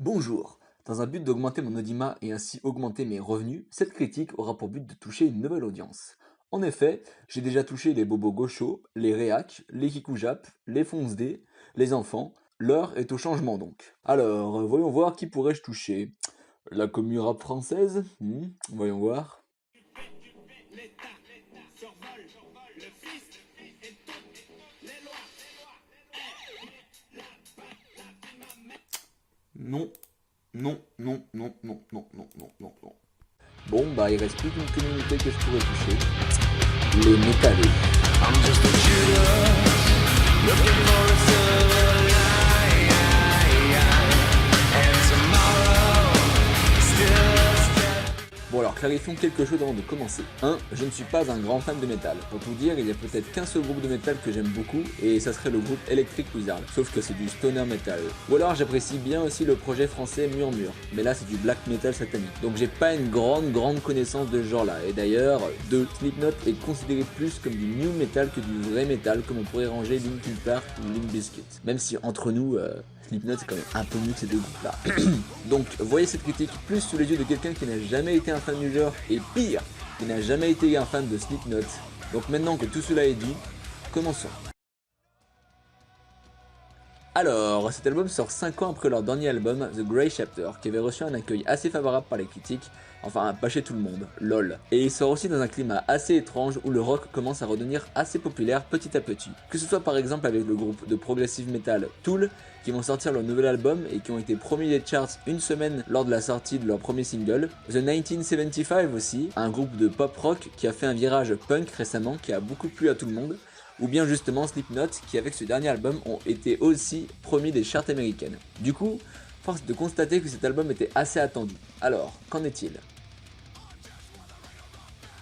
Bonjour. Dans un but d'augmenter mon audimat et ainsi augmenter mes revenus, cette critique aura pour but de toucher une nouvelle audience. En effet, j'ai déjà touché les bobos gauchos, les réacs, les kikoujap, les fonce-dés, les enfants. L'heure est au changement donc. Alors, voyons voir qui pourrais-je toucher. La commu rap française. Voyons voir. Non, non, non, non, non, non, non, non, non, non. Bon, bah il reste plus qu'une communauté que je pourrais toucher. Les métalleux. I'm just a shooter, looking for a silver line, and tomorrow still. Bon alors, clarifions quelque chose avant de commencer. 1. Je ne suis pas un grand fan de métal. Pour tout dire, il y a peut-être qu'un seul groupe de métal que j'aime beaucoup, et ça serait le groupe Electric Wizard, sauf que c'est du stoner metal. Ou alors j'apprécie bien aussi le projet français Murmure, mais là c'est du black metal satanique. Donc j'ai pas une grande connaissance de ce genre-là, et d'ailleurs, 2. Slipknot est considéré plus comme du new metal que du vrai metal, comme on pourrait ranger Linkin Park ou Limp Bizkit. Même si entre nous, Slipknot c'est quand même un peu mieux que ces deux groupes-là. Donc voyez cette critique plus sous les yeux de quelqu'un qui n'a jamais été un fan du genre, et pire, qui n'a jamais été un fan de Slipknot. Donc maintenant que tout cela est dit, commençons. Alors, cet album sort 5 ans après leur dernier album, The Grey Chapter, qui avait reçu un accueil assez favorable par les critiques, enfin pas chez tout le monde, lol. Et il sort aussi dans un climat assez étrange où le rock commence à redevenir assez populaire petit à petit. Que ce soit par exemple avec le groupe de progressive metal Tool, qui vont sortir leur nouvel album et qui ont été premiers des charts une semaine lors de la sortie de leur premier single. The 1975 aussi, un groupe de pop rock qui a fait un virage punk récemment qui a beaucoup plu à tout le monde. Ou bien justement Slipknot qui avec ce dernier album ont été aussi premiers des charts américaines. Du coup, force de constater que cet album était assez attendu. Alors, qu'en est-il?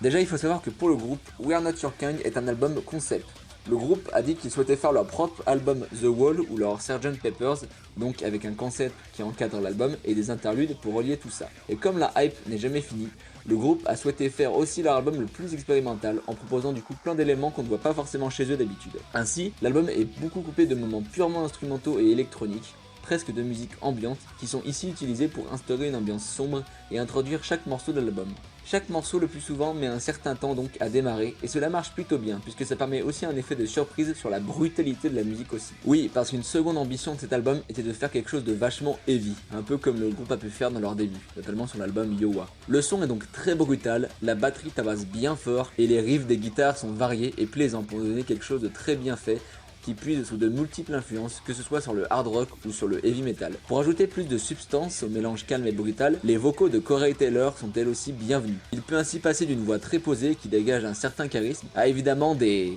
Déjà il faut savoir que pour le groupe, We're Not Your Kind est un album concept. Le groupe a dit qu'ils souhaitaient faire leur propre album The Wall ou leur Sgt Pepper's, donc avec un concept qui encadre l'album et des interludes pour relier tout ça. Et comme la hype n'est jamais finie, le groupe a souhaité faire aussi leur album le plus expérimental en proposant du coup plein d'éléments qu'on ne voit pas forcément chez eux d'habitude. Ainsi, l'album est beaucoup coupé de moments purement instrumentaux et électroniques, presque de musique ambiante, qui sont ici utilisés pour instaurer une ambiance sombre et introduire chaque morceau de l'album. Chaque morceau le plus souvent met un certain temps donc à démarrer, et cela marche plutôt bien, puisque ça permet aussi un effet de surprise sur la brutalité de la musique aussi. Oui, parce qu'une seconde ambition de cet album était de faire quelque chose de vachement heavy, un peu comme le groupe a pu faire dans leur début, notamment sur l'album Iowa. Le son est donc très brutal, la batterie tabasse bien fort, et les riffs des guitares sont variés et plaisants pour donner quelque chose de très bien fait, qui puise sous de multiples influences, que ce soit sur le hard rock ou sur le heavy metal. Pour ajouter plus de substance au mélange calme et brutal, les vocaux de Corey Taylor sont elles aussi bienvenus. Il peut ainsi passer d'une voix très posée qui dégage un certain charisme, à évidemment des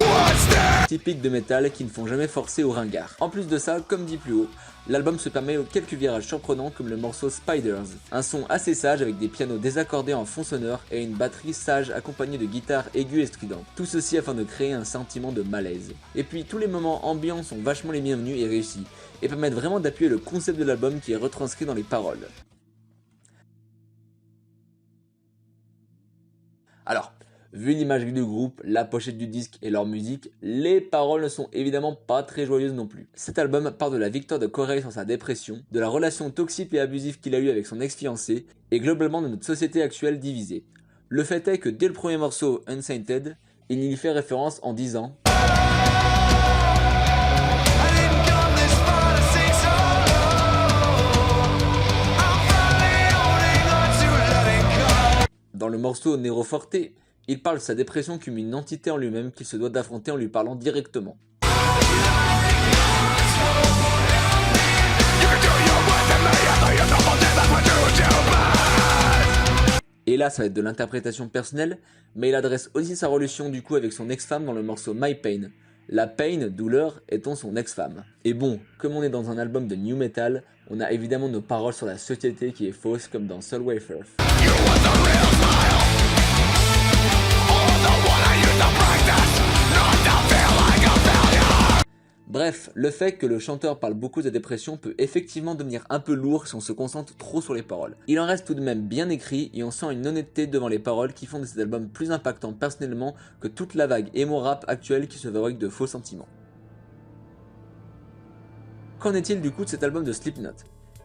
typiques de métal qui ne font jamais forcer au ringard. En plus de ça, comme dit plus haut, l'album se permet quelques virages surprenants comme le morceau Spiders, un son assez sage avec des pianos désaccordés en fond sonore et une batterie sage accompagnée de guitares aiguës et stridentes. Tout ceci afin de créer un sentiment de malaise. Et puis tous les moments ambiants sont vachement les bienvenus et réussis, et permettent vraiment d'appuyer le concept de l'album qui est retranscrit dans les paroles. Alors, vu l'image du groupe, la pochette du disque et leur musique, les paroles ne sont évidemment pas très joyeuses non plus. Cet album part de la victoire de Corey sur sa dépression, de la relation toxique et abusive qu'il a eue avec son ex-fiancée, et globalement de notre société actuelle divisée. Le fait est que dès le premier morceau, Unsainted, il y fait référence en disant dans le morceau Nero Forte, il parle de sa dépression comme une entité en lui-même qu'il se doit d'affronter en lui parlant directement. Et là ça va être de l'interprétation personnelle, mais il adresse aussi sa relation du coup avec son ex-femme dans le morceau My Pain. La pain, douleur, étant son ex-femme. Et bon, comme on est dans un album de new metal, on a évidemment nos paroles sur la société qui est fausse comme dans Soulwave Earth. Bref, le fait que le chanteur parle beaucoup de dépression peut effectivement devenir un peu lourd si on se concentre trop sur les paroles. Il en reste tout de même bien écrit et on sent une honnêteté devant les paroles qui font de cet album plus impactant personnellement que toute la vague emo rap actuelle qui se fabrique de faux sentiments. Qu'en est-il du coup de cet album de Slipknot?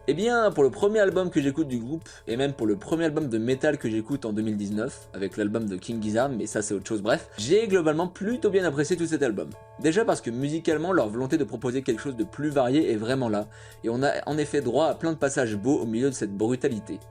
Eh bien, pour le premier album que j'écoute du groupe, et même pour le premier album de métal que j'écoute en 2019, avec l'album de King Gizzard, mais ça c'est autre chose, bref, j'ai globalement plutôt bien apprécié tout cet album. Déjà parce que musicalement, leur volonté de proposer quelque chose de plus varié est vraiment là, et on a en effet droit à plein de passages beaux au milieu de cette brutalité.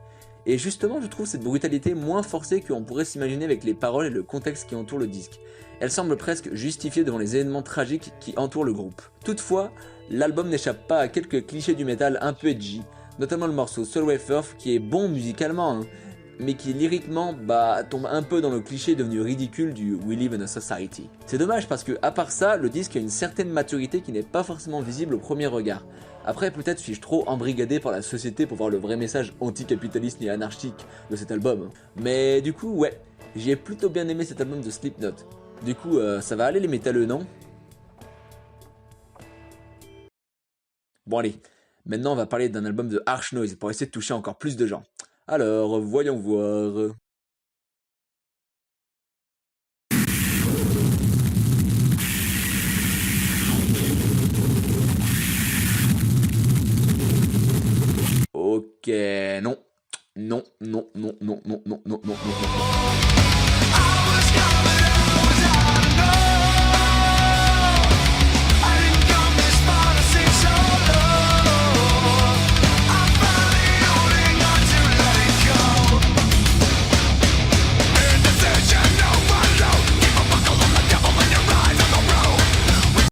Et justement, je trouve cette brutalité moins forcée qu'on pourrait s'imaginer avec les paroles et le contexte qui entoure le disque. Elle semble presque justifiée devant les événements tragiques qui entourent le groupe. Toutefois, l'album n'échappe pas à quelques clichés du métal un peu edgy, notamment le morceau Soul Wafer qui est bon musicalement, hein, mais qui lyriquement tombe un peu dans le cliché devenu ridicule du We Live in a Society. C'est dommage parce que à part ça, le disque a une certaine maturité qui n'est pas forcément visible au premier regard. Après, peut-être suis-je trop embrigadé par la société pour voir le vrai message anticapitaliste et anarchique de cet album. Mais du coup, ouais, j'ai plutôt bien aimé cet album de Slipknot. Du coup, ça va aller les métalleux, non? Bon allez, maintenant on va parler d'un album de Harsh Noise pour essayer de toucher encore plus de gens. Alors, voyons voir. Ok, non. Non, non, non, non, non, non, non, non, non, non.